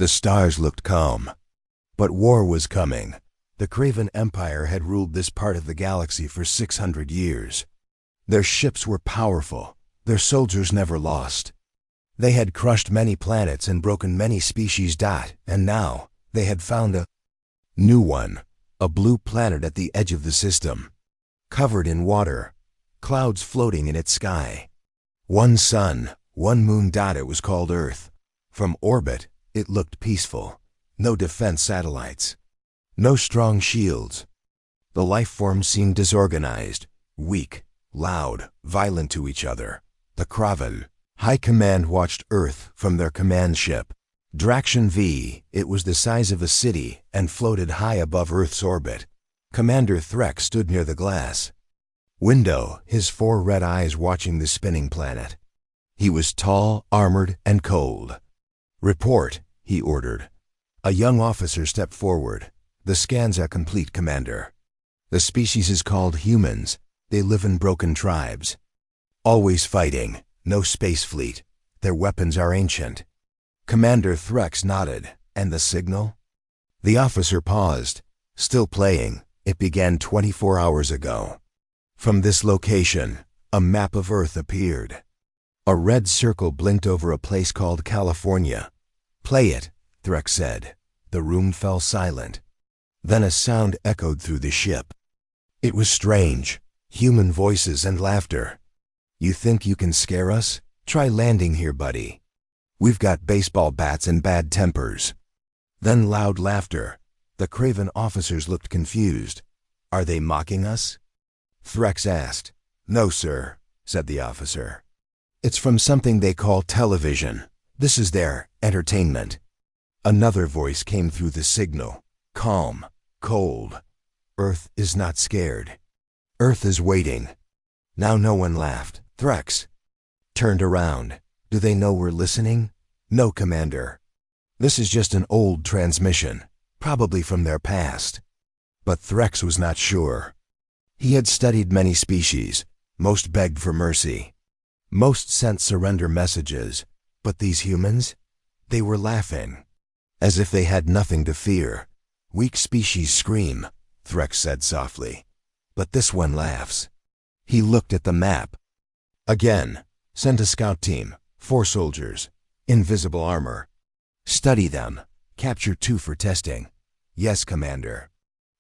The stars looked calm. But war was coming. The Craven Empire had ruled this part of the galaxy for 600 years. Their ships were powerful. Their soldiers never lost. They had crushed many planets and broken many species. And now, they had found a new one, a blue planet at the edge of the system, covered in water, clouds floating in its sky. One sun, one moon. It was called Earth. From orbit, it looked peaceful. No defense satellites. No strong shields. The life forms seemed disorganized, weak, loud, violent to each other. The Kravel High Command watched Earth from their command ship, Draction V. It was the size of a city and floated high above Earth's orbit. Commander Threx stood near the glass window, his 4 red eyes watching the spinning planet. He was tall, armored, and cold. "Report," he ordered. A young officer stepped forward. "The scans are complete, Commander. The species is called humans. They live in broken tribes. Always fighting. No space fleet. Their weapons are ancient." Commander Threx nodded. "And the signal?" The officer paused. "Still playing. It began 24 hours ago." From this location, a map of Earth appeared. A red circle blinked over a place called California. "Play it," Threx said. The room fell silent. Then a sound echoed through the ship. It was strange. Human voices and laughter. "You think you can scare us? Try landing here, buddy. We've got baseball bats and bad tempers." Then loud laughter. The Craven officers looked confused. "Are they mocking us?" Threx asked. "No, sir," said the officer. "It's from something they call television. This is their entertainment." Another voice came through the signal. Calm, cold. "Earth is not scared. Earth is waiting." Now no one laughed. Threx turned around. "Do they know we're listening?" "No, Commander. This is just an old transmission, probably from their past." But Threx was not sure. He had studied many species. Most begged for mercy. Most sent surrender messages. But these humans? They were laughing, as if they had nothing to fear. "Weak species scream," Threx said softly. "But this one laughs." He looked at the map. "Again, send a scout team, 4 soldiers, invisible armor. Study them. Capture 2 for testing." "Yes, Commander."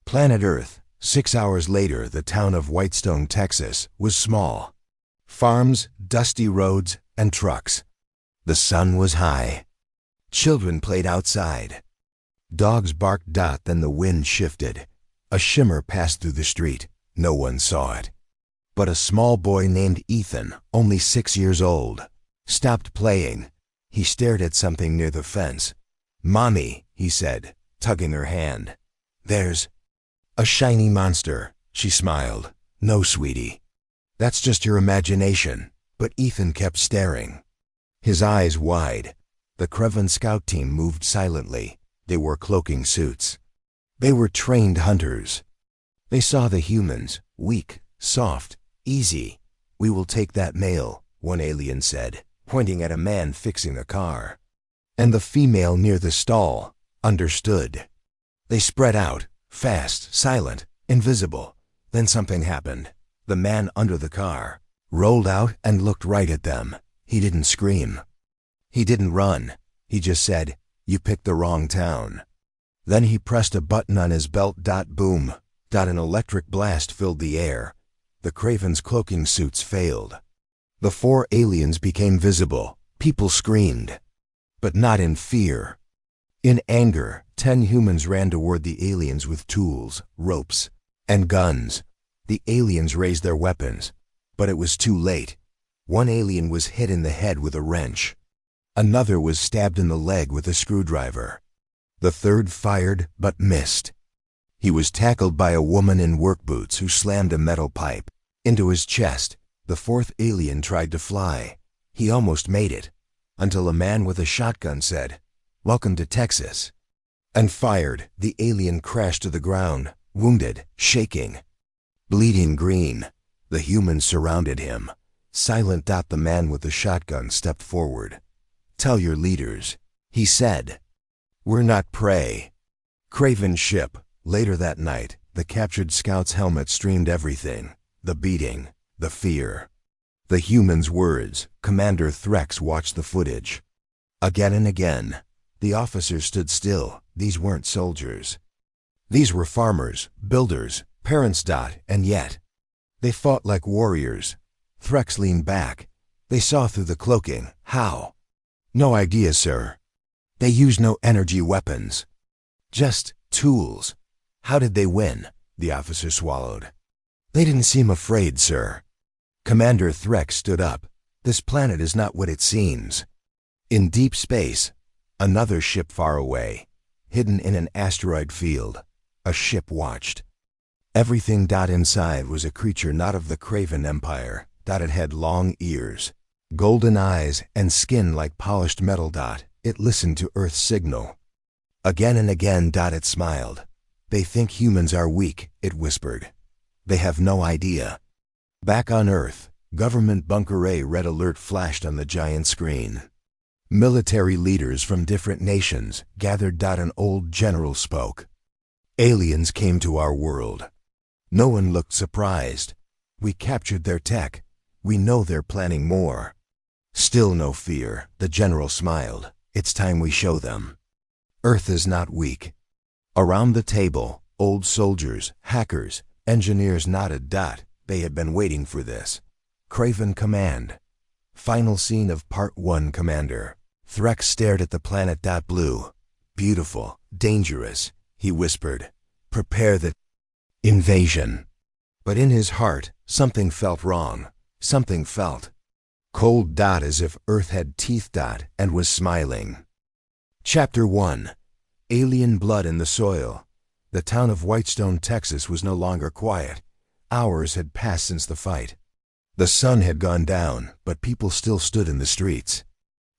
Planet Earth. 6 hours later, the town of Whitestone, Texas, was small. Farms, dusty roads, and trucks. The sun was high. Children played outside. Dogs barked. Then the wind shifted. A shimmer passed through the street. No one saw it. But a small boy named Ethan, only 6 years old, stopped playing. He stared at something near the fence. "Mommy," he said, tugging her hand. "There's a shiny monster," she smiled. "No, sweetie. That's just your imagination." But Ethan kept staring, his eyes wide. The Craven scout team moved silently. They wore cloaking suits. They were trained hunters. They saw the humans, weak, soft, easy. "We will take that male," one alien said, pointing at a man fixing a car. "And the female near the stall." "Understood." They spread out, fast, silent, invisible. Then something happened. The man under the car rolled out and looked right at them. He didn't scream. He didn't run. He just said, "You picked the wrong town." Then he pressed a button on his belt. Boom. An electric blast filled the air. The Craven's cloaking suits failed. The 4 aliens became visible. People screamed, but not in fear. In anger, 10 humans ran toward the aliens with tools, ropes, and guns. The aliens raised their weapons, but it was too late. One alien was hit in the head with a wrench. Another was stabbed in the leg with a screwdriver. The third fired, but missed. He was tackled by a woman in work boots who slammed a metal pipe into his chest. The 4th alien tried to fly. He almost made it, until a man with a shotgun said, "Welcome to Texas," and fired. The alien crashed to the ground, wounded, shaking, bleeding green. The humans surrounded him. Silent. The man with the shotgun stepped forward. "Tell your leaders," he said. We're not prey. Craven ship. Later that night, the captured scout's helmet streamed everything. The beating, the fear. The human's words. Commander Threx watched the footage. Again and again. The officers stood still. These weren't soldiers. These were farmers, builders, parents. And yet, they fought like warriors. Threx leaned back. They saw through the cloaking. How? No idea, sir. They used no energy weapons. Just tools. How did they win? The officer swallowed. They didn't seem afraid, sir. Commander Threx stood up. This planet is not what it seems. In deep space, another ship far away, hidden in an asteroid field, a ship watched. Everything. Inside was a creature not of the Craven Empire. It had long ears, golden eyes, and skin like polished metal. It listened to Earth's signal. Again and again. It smiled. They think humans are weak, it whispered. They have no idea. Back on Earth, Government Bunker A red alert flashed on the giant screen. Military leaders from different nations gathered. An old general spoke. Aliens came to our world. No one looked surprised. We captured their tech. We know they're planning more. Still no fear. The general smiled. It's time we show them. Earth is not weak. Around the table, old soldiers, hackers, engineers nodded. They had been waiting for this. Craven Command. Final scene of Part 1. Commander Threx stared at the planet. Blue. Beautiful. Dangerous. He whispered. Prepare the invasion. But in his heart, something felt wrong. Something felt cold. As if Earth had teeth. And was smiling. Chapter 1. Alien blood in the soil. The town of Whitestone, Texas was no longer quiet. Hours had passed since the fight. The sun had gone down, but people still stood in the streets.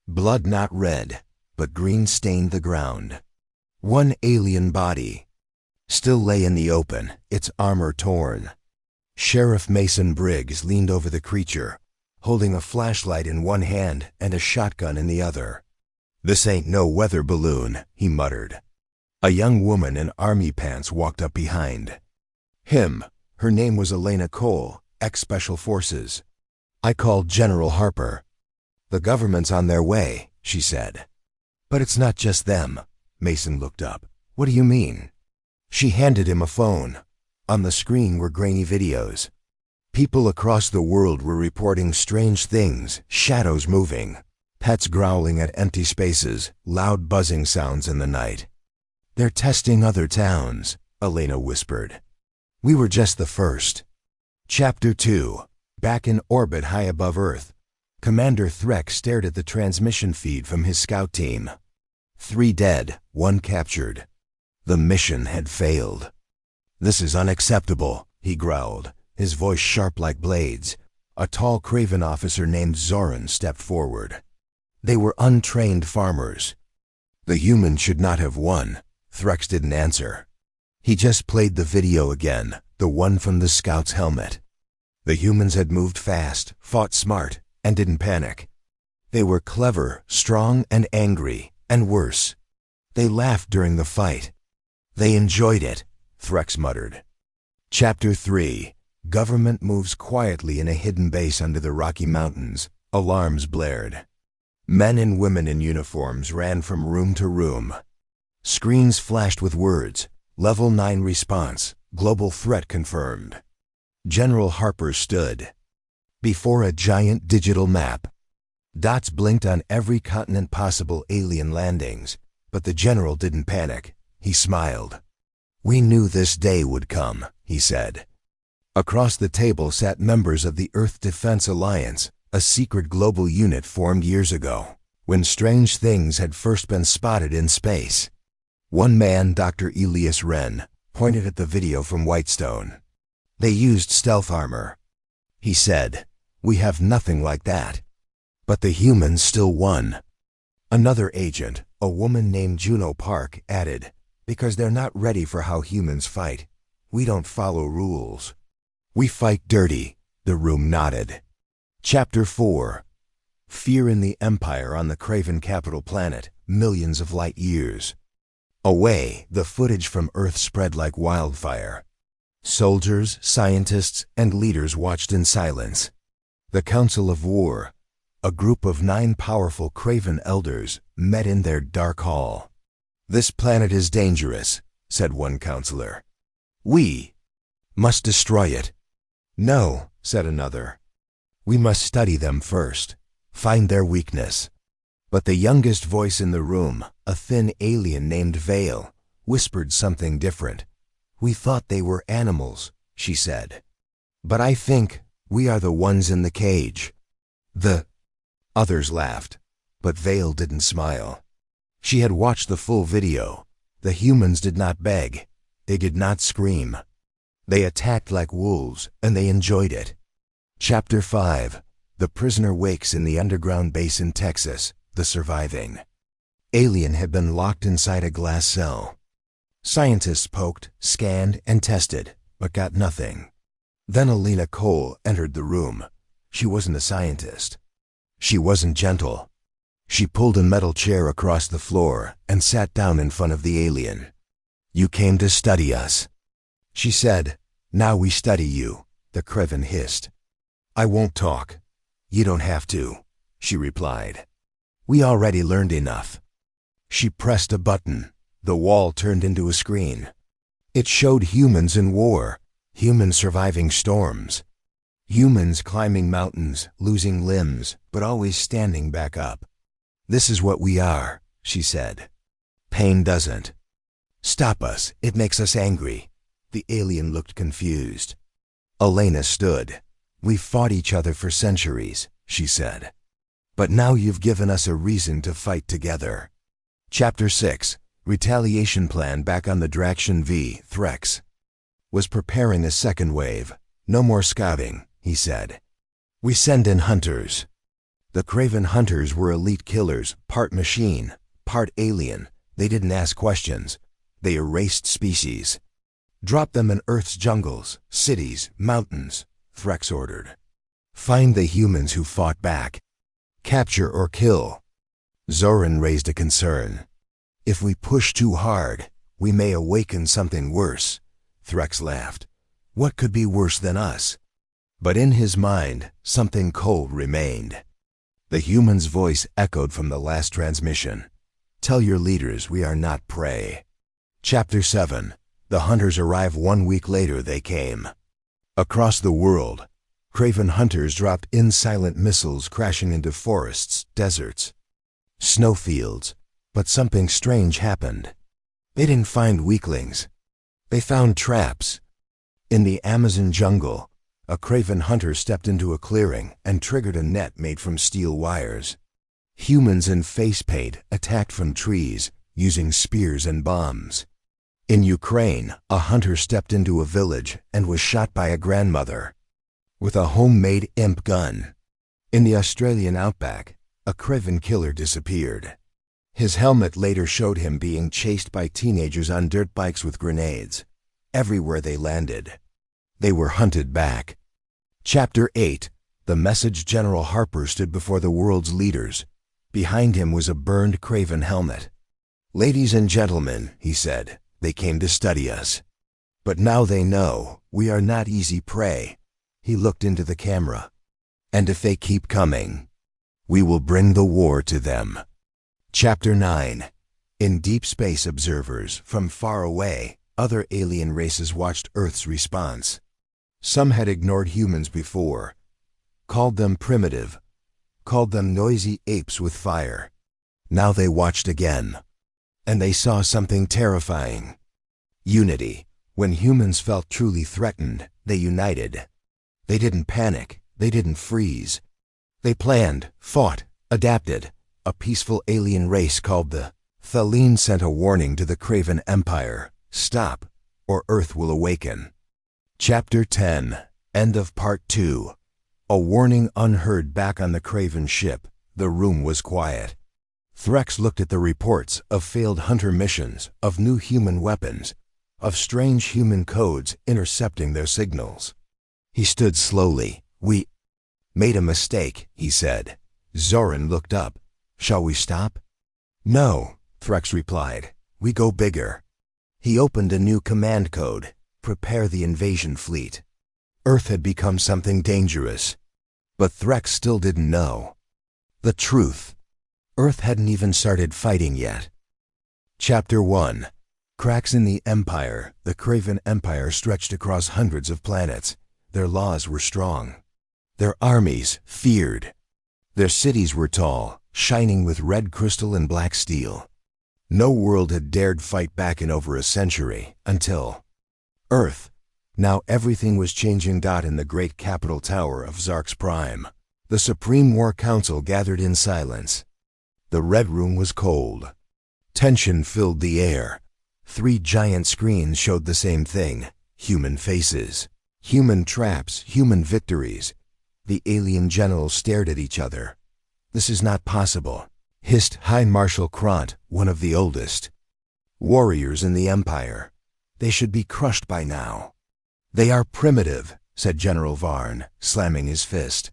Blood not red, but green stained the ground. One alien body still lay in the open, its armor torn. Sheriff Mason Briggs leaned over the creature, holding a flashlight in one hand and a shotgun in the other. This ain't no weather balloon, he muttered. A young woman in army pants walked up behind him. Her name was Elena Cole, ex-Special Forces. I called General Harper. The government's on their way, she said. But it's not just them. Mason looked up. What do you mean? She handed him a phone. On the screen were grainy videos. People across the world were reporting strange things, shadows moving, pets growling at empty spaces, loud buzzing sounds in the night. They're testing other towns, Elena whispered. We were just the first. Chapter 2. Back in orbit high above Earth, Commander Threx stared at the transmission feed from his scout team. 3 dead, 1 captured. The mission had failed. This is unacceptable, he growled, his voice sharp like blades. A tall Craven officer named Zoran stepped forward. They were untrained farmers. The humans should not have won. Threx didn't answer. He just played the video again, the one from the scout's helmet. The humans had moved fast, fought smart, and didn't panic. They were clever, strong, and angry, and worse. They laughed during the fight. They enjoyed it, Threx muttered. Chapter 3. Government moves quietly in a hidden base under the Rocky Mountains. Alarms blared. Men and women in uniforms ran from room to room. Screens flashed with words. Level 9 response. Global threat confirmed. General Harper stood before a giant digital map. Dots blinked on every continent. Possible alien landings. But the general didn't panic. He smiled. We knew this day would come, he said. Across the table sat members of the Earth Defense Alliance, a secret global unit formed years ago, when strange things had first been spotted in space. One man, Dr. Elias Wren, pointed at the video from Whitestone. They used stealth armor. He said, we have nothing like that. But the humans still won. Another agent, a woman named Juno Park, added, because they're not ready for how humans fight. We don't follow rules. We fight dirty. The room nodded. Chapter 4. Fear in the Empire on the Craven capital planet, millions of light years. Away, the footage from Earth spread like wildfire. Soldiers, scientists, and leaders watched in silence. The Council of War, a group of 9 powerful Craven elders, met in their dark hall. "This planet is dangerous," said one counselor. "We must destroy it." "No," said another. "We must study them first, find their weakness." But the youngest voice in the room, a thin alien named Vale, whispered something different. "We thought they were animals," she said. "But I think we are the ones in the cage." The others laughed, but Vale didn't smile. She had watched the full video. The humans did not beg. They did not scream. They attacked like wolves, and they enjoyed it. Chapter 5. The prisoner wakes in the underground base in Texas. The surviving alien had been locked inside a glass cell. Scientists poked, scanned, and tested, but got nothing. Then Alina Cole entered the room. She wasn't a scientist. She wasn't gentle. She pulled a metal chair across the floor and sat down in front of the alien. "You came to study us," she said. "Now we study you," the Craven hissed. "I won't talk." "You don't have to," she replied. "We already learned enough." She pressed a button. The wall turned into a screen. It showed humans in war, humans surviving storms, humans climbing mountains, losing limbs, but always standing back up. "This is what we are," she said. "Pain doesn't stop us, it makes us angry." The alien looked confused. Elena stood. "We've fought each other for centuries," she said. "But now you've given us a reason to fight together." Chapter 6. Retaliation Plan. Back on the Draxion V, Threx was preparing a second wave. "No more scouting," he said. "We send in hunters." The Craven hunters were elite killers, part machine, part alien. They didn't ask questions. They erased species. "Drop them in Earth's jungles, cities, mountains," Threx ordered. "Find the humans who fought back. Capture or kill." Zoran raised a concern. "If we push too hard, we may awaken something worse." Threx laughed. "What could be worse than us?" But in his mind, something cold remained. The human's voice echoed from the last transmission. "Tell your leaders we are not prey." Chapter 7. The hunters arrive 1 week later. They came. Across the world, Craven hunters dropped in silent missiles crashing into forests, deserts, snowfields. But something strange happened. They didn't find weaklings. They found traps. In the Amazon jungle, a Craven hunter stepped into a clearing and triggered a net made from steel wires. Humans in face paint attacked from trees, using spears and bombs. In Ukraine, a hunter stepped into a village and was shot by a grandmother with a homemade imp gun. In the Australian outback, a Craven killer disappeared. His helmet later showed him being chased by teenagers on dirt bikes with grenades. Everywhere they landed, they were hunted back. Chapter 8. The message. General Harper stood before the world's leaders. Behind him was a burned Craven helmet. "Ladies and gentlemen," he said, "they came to study us. But now they know we are not easy prey." He looked into the camera. "And if they keep coming, we will bring the war to them." Chapter 9. In deep space, observers from far away, other alien races watched Earth's response. Some had ignored humans before, called them primitive, called them noisy apes with fire. Now they watched again, and they saw something terrifying. Unity. When humans felt truly threatened, they united. They didn't panic. They didn't freeze. They planned, fought, adapted. A peaceful alien race called the Thaleen sent a warning to the Craven Empire. "Stop, or Earth will awaken." Chapter 10. End of Part 2. A warning unheard. Back on the Craven ship, the room was quiet. Threx looked at the reports of failed hunter missions, of new human weapons, of strange human codes intercepting their signals. He stood slowly. "We made a mistake," he said. Zoran looked up. "Shall we stop?" "No," Threx replied. We go bigger. He opened a new command code. Prepare the invasion fleet. Earth had become something dangerous. But Threx still didn't know the truth. Earth hadn't even started fighting yet. Chapter 1. Cracks in the Empire. The Craven Empire stretched across hundreds of planets. Their laws were strong. Their armies feared. Their cities were tall, shining with red crystal and black steel. No world had dared fight back in over a century, until Earth. Now everything was changing. In the great capital tower of Zark's Prime, the Supreme War Council gathered in silence. The Red Room was cold. Tension filled the air. 3 giant screens showed the same thing: human faces, human traps, human victories. The alien generals stared at each other. This is not possible, hissed High Marshal Krant, one of the oldest warriors in the Empire. They should be crushed by now. They are primitive, said General Varn, slamming his fist.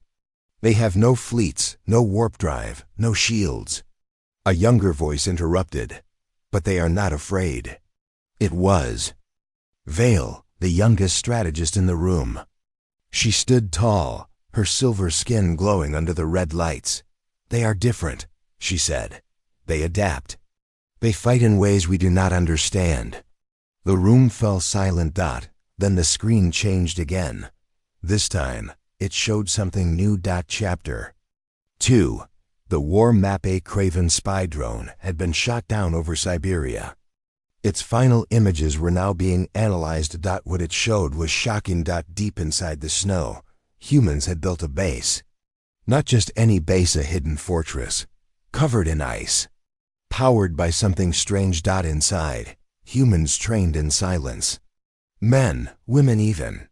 They have no fleets, no warp drive, no shields. A younger voice interrupted. But they are not afraid. It was Vale, the youngest strategist in the room. She stood tall, her silver skin glowing under the red lights. They are different, she said. They adapt. They fight in ways we do not understand. The room fell silent. Then the screen changed again. This time, it showed something new. Chapter 2. The war map. A Craven spy drone had been shot down over Siberia. Its final images were now being analyzed. What it showed was shocking. Deep inside the snow, humans had built a base. Not just any base, a hidden fortress, covered in ice. Powered by something strange. Inside, humans trained in silence. Men, women even.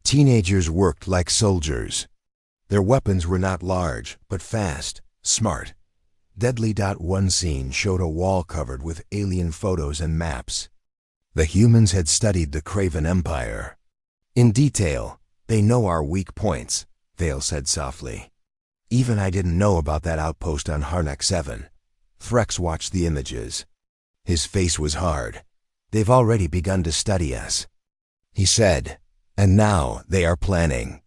Teenagers worked like soldiers. Their weapons were not large, but fast, smart, deadly. One scene showed a wall covered with alien photos and maps. The humans had studied the Craven Empire in detail. They know our weak points, Vale said softly. Even I didn't know about that outpost on Harnack 7. Threx watched the images. His face was hard. They've already begun to study us, he said, and now they are planning.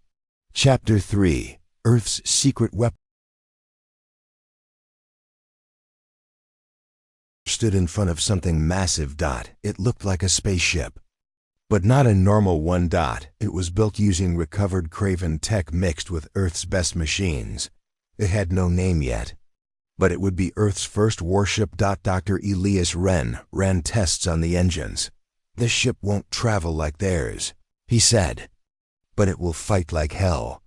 Chapter 3. Earth's secret weapon. Stood in front of something massive. It looked like a spaceship, but not a normal one. It was built using recovered Craven tech mixed with Earth's best machines. It had no name yet, but it would be Earth's first warship. Dr. Elias Wren ran tests on the engines. This ship won't travel like theirs, he said, but it will fight like hell.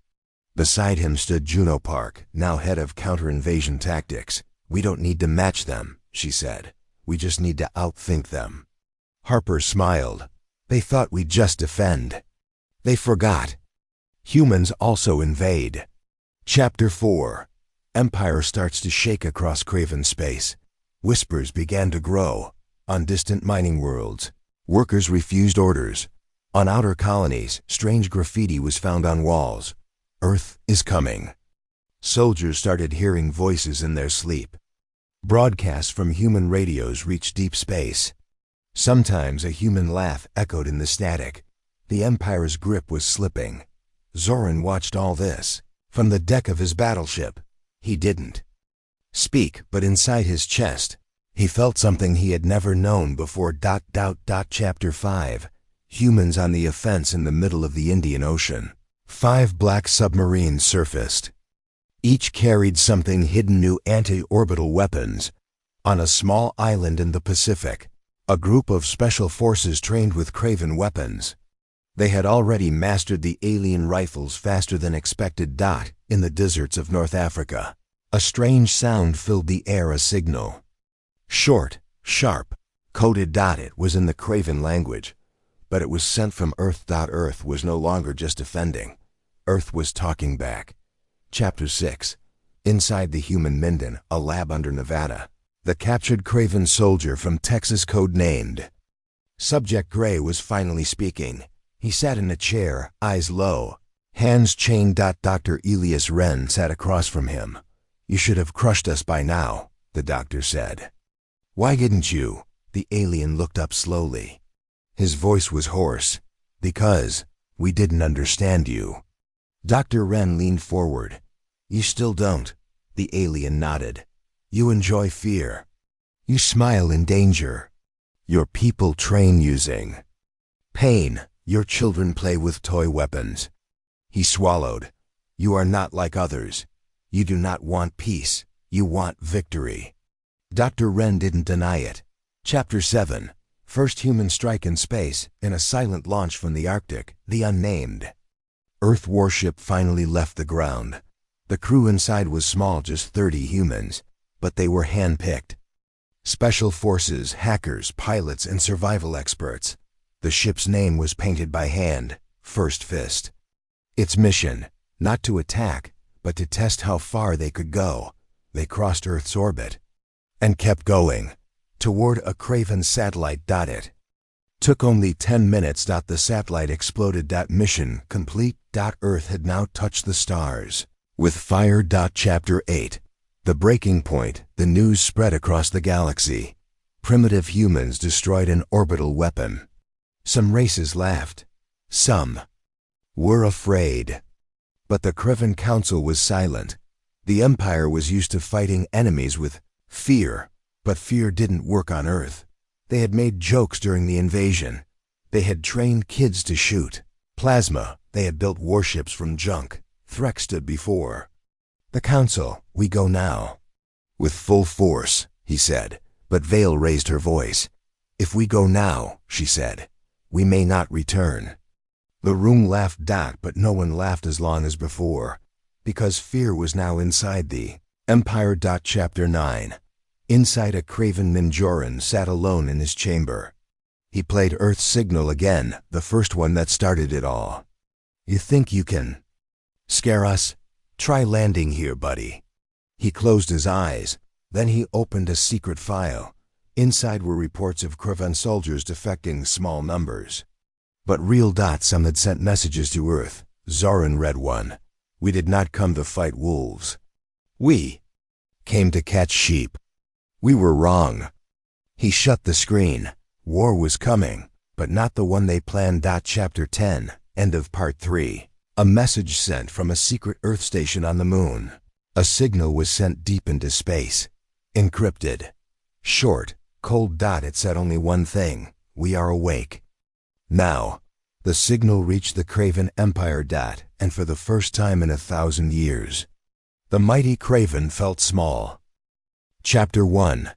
Beside him stood Juno Park, now head of counter-invasion tactics. We don't need to match them, she said. We just need to outthink them. Harper smiled. They thought we'd just defend. They forgot. Humans also invade. Chapter 4. Empire starts to shake across Craven space. Whispers began to grow. On distant mining worlds, workers refused orders. On outer colonies, strange graffiti was found on walls. Earth is coming. Soldiers started hearing voices in their sleep. Broadcasts from human radios reached deep space. Sometimes a human laugh echoed in the static. The Empire's grip was slipping. Zoran watched all this from the deck of his battleship. He didn't speak, but inside his chest, he felt something he had never known before. Chapter 5. Humans on the offense. In the middle of the Indian Ocean, 5 black submarines surfaced. Each carried something hidden: new anti-orbital weapons. On a small island in the Pacific, a group of special forces trained with Craven weapons. They had already mastered the alien rifles faster than expected. In the deserts of North Africa, a strange sound filled the air, a signal. Short, sharp, coded. It was in the Craven language, but it was sent from Earth. Earth was no longer just defending. Earth was talking back. Chapter 6. Inside the human Minden, a lab under Nevada, the captured Craven soldier from Texas, codenamed Subject Gray, was finally speaking. He sat in a chair, eyes low, hands chained. Dr. Elias Wren sat across from him. You should have crushed us by now, the doctor said. Why didn't you? The alien looked up slowly. His voice was hoarse. Because we didn't understand you. Dr. Wren leaned forward. You still don't. The alien nodded. You enjoy fear. You smile in danger. Your people train using pain. Your children play with toy weapons. He swallowed. You are not like others. You do not want peace. You want victory. Dr. Wren didn't deny it. Chapter 7. First human strike in space, in a silent launch from the Arctic, the unnamed. Earth warship finally left the ground. The crew inside was small, just 30 humans, but they were hand-picked. Special forces, hackers, pilots, and survival experts. The ship's name was painted by hand, First Fist. Its mission, not to attack, but to test how far they could go. They crossed Earth's orbit and kept going toward a Craven satellite. It took only 10 minutes. The satellite exploded. Mission complete. Earth had now touched the stars with fire. Chapter 8. The breaking point. The news spread across the galaxy. Primitive humans destroyed an orbital weapon. Some races laughed. Some were afraid. But the Craven Council was silent. The Empire was used to fighting enemies with fear. But fear didn't work on Earth. They had made jokes during the invasion. They had trained kids to shoot plasma. They had built warships from junk. Threx stood before the Council. We go now. With full force, he said, but Vale raised her voice. If we go now, she said, we may not return. The room laughed. But no one laughed as long as before, because fear was now inside the Empire. Chapter 9. Inside, a Craven Minjoran sat alone in his chamber. He played Earth's signal again, the first one that started it all. You think you can scare us? Try landing here, buddy. He closed his eyes. Then he opened a secret file. Inside were reports of Craven soldiers defecting, small numbers, but real. Some had sent messages to Earth. Zoran read one. We did not come to fight wolves. We came to catch sheep. We were wrong. He shut the screen. War was coming, but not the one they planned. Chapter 10. End of Part 3. A message sent from a secret Earth station on the moon. A signal was sent deep into space. Encrypted. Short, cold. It said only one thing. We are awake. Now. The signal reached the Craven Empire. And for the first time in 1,000 years, the mighty Craven felt small. Chapter 1.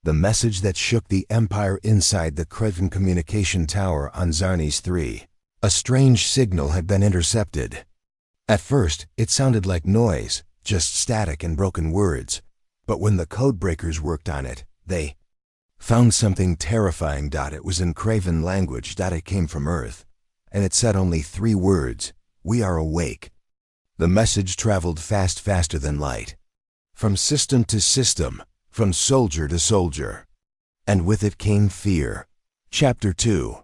The message that shook the Empire. Inside the Craven communication tower on Zarnes 3. A strange signal had been intercepted. At first, it sounded like noise, just static and broken words. But when the codebreakers worked on it, they found something terrifying. It was in Craven language. It came from Earth. And it said only 3 words. We are awake. The message traveled fast, faster than light. From system to system. From soldier to soldier. And with it came fear. Chapter 2.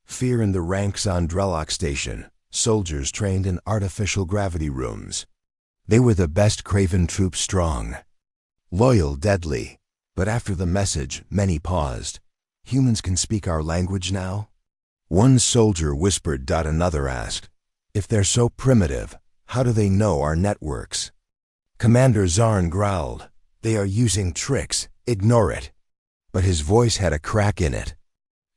Fear in the ranks on Drellock Station. Soldiers trained in artificial gravity rooms. They were the best Craven troops, strong, loyal, deadly. But after the message, many paused. Humans can speak our language now? One soldier whispered. Another asked, if they're so primitive, how do they know our networks? Commander Zarn growled, they are using tricks, ignore it. But his voice had a crack in it.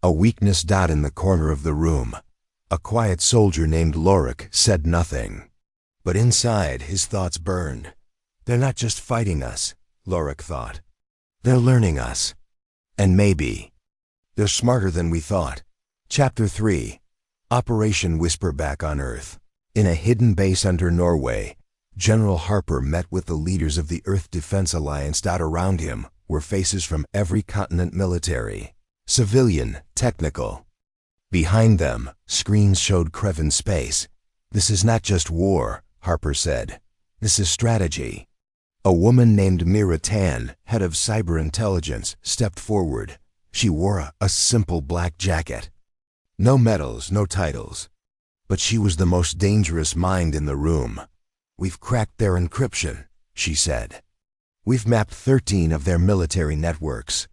A weakness. In the corner of the room, a quiet soldier named Lorik said nothing. But inside, his thoughts burned. They're not just fighting us, Lorik thought. They're learning us. And maybe they're smarter than we thought. Chapter 3. Operation Whisperback on Earth. In a hidden base under Norway, General Harper met with the leaders of the Earth Defense Alliance. Around him were faces from every continent, military, civilian, technical. Behind them, screens showed Craven space. This is not just war, Harper said. This is strategy. A woman named Mira Tan, head of cyber intelligence, stepped forward. She wore a simple black jacket. No medals, no titles. But she was the most dangerous mind in the room. We've cracked their encryption, she said. We've mapped 13 of their military networks.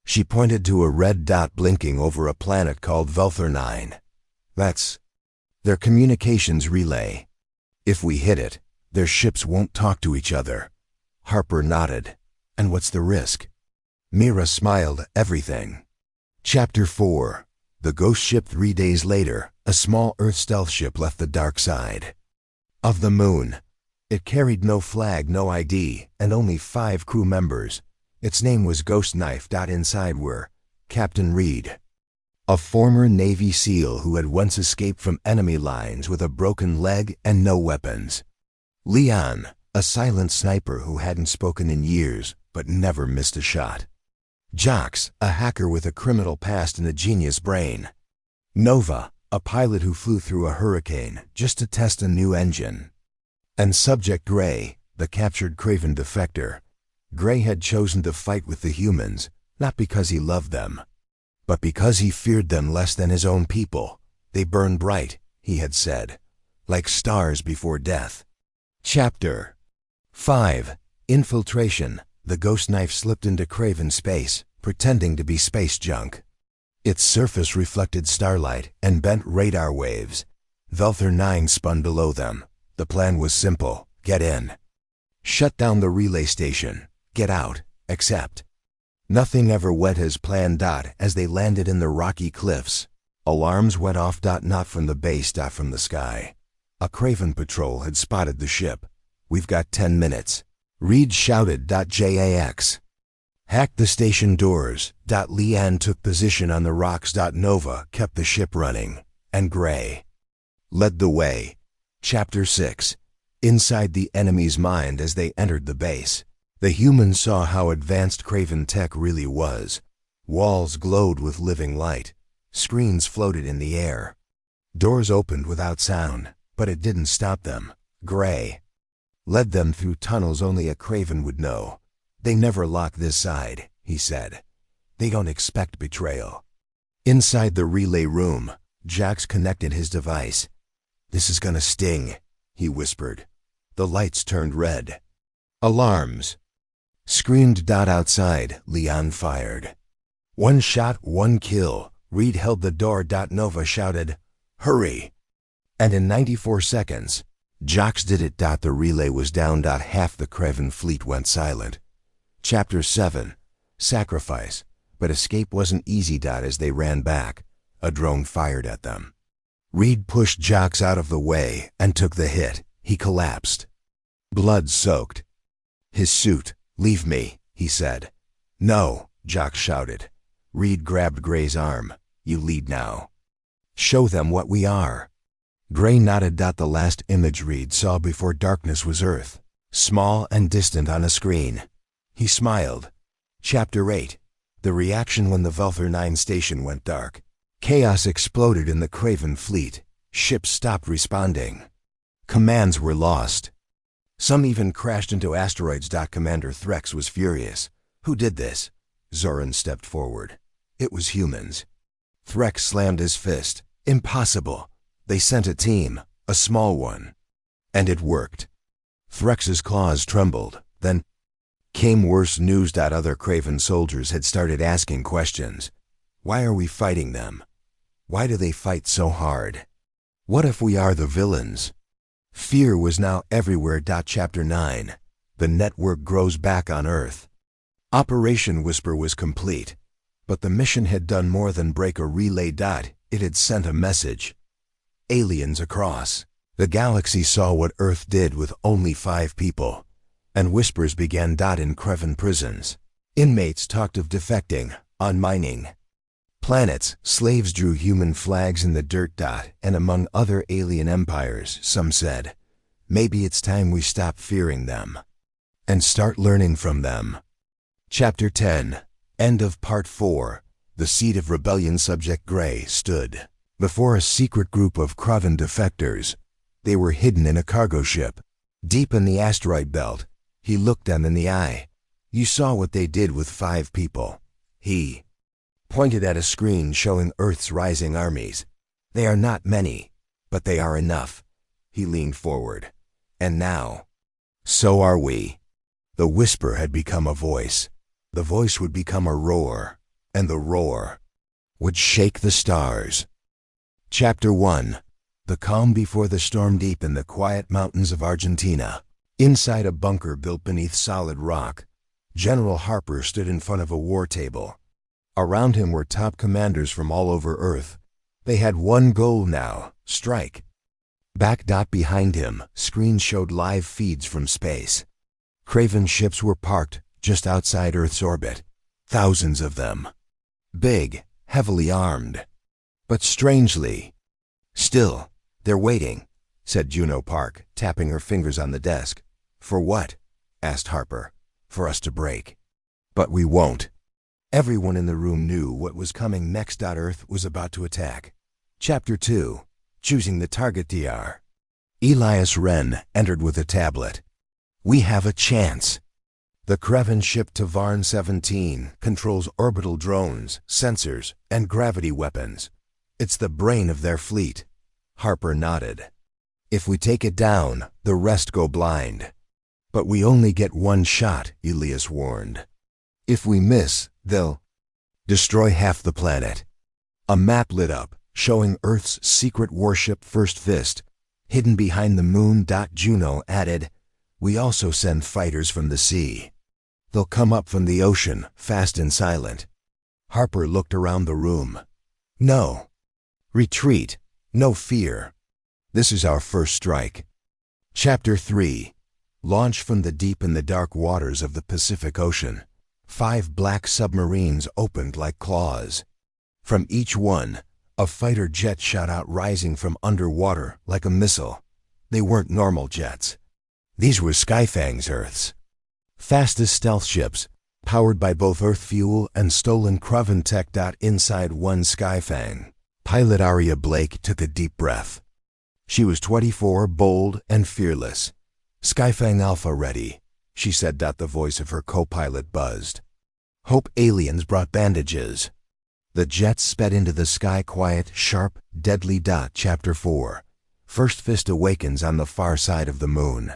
She pointed to a red dot blinking over a planet called Vulthur 9. That's their communications relay. If we hit it, their ships won't talk to each other. Harper nodded. And what's the risk? Mira smiled. Everything. Chapter 4. The ghost ship. 3 days later, a small Earth stealth ship left the dark side of the moon. It carried no flag, no ID, and only 5 crew members. Its name was Ghost Knife. Inside were Captain Reed, a former Navy SEAL who had once escaped from enemy lines with a broken leg and no weapons. Leon, a silent sniper who hadn't spoken in years but never missed a shot. Jox, a hacker with a criminal past and a genius brain. Nova, a pilot who flew through a hurricane just to test a new engine. And Subject Gray, the captured Craven defector. Gray had chosen to fight with the humans, not because he loved them, but because he feared them less than his own people. They burn bright, he had said, like stars before death. Chapter 5. Infiltration. The Ghost Knife slipped into Craven space, pretending to be space junk. Its surface reflected starlight and bent radar waves. Vulthur 9 spun below them. The plan was simple. Get in. Shut down the relay station. Get out. Accept. Nothing ever went as planned. As they landed in the rocky cliffs, alarms went off. Not from the base. From the sky. A Craven patrol had spotted the ship. We've got 10 minutes. Reed shouted. Jax. Hacked the station doors. Leanne took position on the rocks. Nova kept the ship running, and Gray led the way. Chapter 6. Inside the enemy's mind. As they entered the base, the humans saw how advanced Craven tech really was. Walls glowed with living light. Screens floated in the air. Doors opened without sound, but it didn't stop them. Gray led them through tunnels only a Craven would know. They never lock this side, he said. They don't expect betrayal. Inside the relay room, Jax connected his device. This is gonna sting, he whispered. The lights turned red. Alarms screamed. Outside, Leon fired. 1 shot, 1 kill. Reed held the door. Nova shouted, hurry. And in 94 seconds, Jox did it. The relay was down. Half the Craven fleet went silent. Chapter 7. Sacrifice. But escape wasn't easy. As they ran back, a drone fired at them. Reed pushed Jox out of the way and took the hit. He collapsed, blood-soaked. His suit. Leave me, he said. No, Jox shouted. Reed grabbed Gray's arm. You lead now. Show them what we are. Gray nodded. The last image Reed saw before darkness was Earth, small and distant on a screen. He smiled. Chapter 8. The reaction when the Vulthur 9 station went dark. Chaos exploded in the Craven fleet. Ships stopped responding. Commands were lost. Some even crashed into asteroids. Commander Threx was furious. Who did this? Zoran stepped forward. It was humans. Threx slammed his fist. Impossible. They sent a team, a small one. And it worked. Threx's claws trembled. Then came worse news. Other Craven soldiers had started asking questions. Why are we fighting them? Why do they fight so hard? What if we are the villains? Fear was now everywhere. Chapter 9. The network grows back on Earth. Operation Whisper was complete, but the mission had done more than break a relay. It had sent a message. Aliens across the galaxy saw what Earth did with only 5 people, and whispers began. In Craven prisons, inmates talked of defecting, on mining planets. Slaves drew human flags in the dirt. And among other alien empires, some said, maybe it's time we stop fearing them and start learning from them. Chapter 10. End of Part 4. The seat of rebellion. Subject Gray stood before a secret group of Craven defectors. They were hidden in a cargo ship, deep in the asteroid belt. He looked them in the eye. You saw what they did with 5 people. He pointed at a screen showing Earth's rising armies. They are not many, but they are enough. He leaned forward. And now, so are we. The whisper had become a voice. The voice would become a roar. and the roar would shake the stars. Chapter 1. The calm before the storm. Deep in the quiet mountains of Argentina, inside a bunker built beneath solid rock, General Harper stood in front of a war table. Around him were top commanders from all over Earth. They had one goal now: strike. Back behind him, screens showed live feeds from space. Kraven ships were parked just outside Earth's orbit. Thousands of them. Big, heavily armed. But strangely still. "They're waiting," said Juno Park, tapping her fingers on the desk. "For what?" asked Harper. "For us to break." "But we won't." Everyone in the room knew what was coming next. Earth was about to attack. Chapter 2. Choosing the target. Dr. Elias Wren entered with a tablet. "We have a chance." The Kraven ship Tavarn 17 controls orbital drones, sensors, and gravity weapons. It's the brain of their fleet. Harper nodded. "If we take it down, the rest go blind." "But we only get one shot," Elias warned. "If we miss, they'll destroy half the planet." A map lit up, showing Earth's secret warship First Fist, hidden behind the moon. Juno added, "We also send fighters from the sea. They'll come up from the ocean, fast and silent." Harper looked around the room. "No retreat, no fear. This is our first strike." Chapter 3. Launch from the deep. In the dark waters of the Pacific Ocean, 5 black submarines opened like claws. From each one, a fighter jet shot out, rising from underwater like a missile. They weren't normal jets. These were Skyfang's Earth's fastest stealth ships, powered by both Earth fuel and stolen Kraven tech. Inside one Skyfang, pilot Aria Blake took a deep breath. She was 24, bold and fearless. "Skyfang Alpha ready," she said. The voice of her co-pilot buzzed. "Hope aliens brought bandages." The jets sped into the sky, quiet, sharp, deadly. Chapter 4. First Fist awakens on the far side of the moon.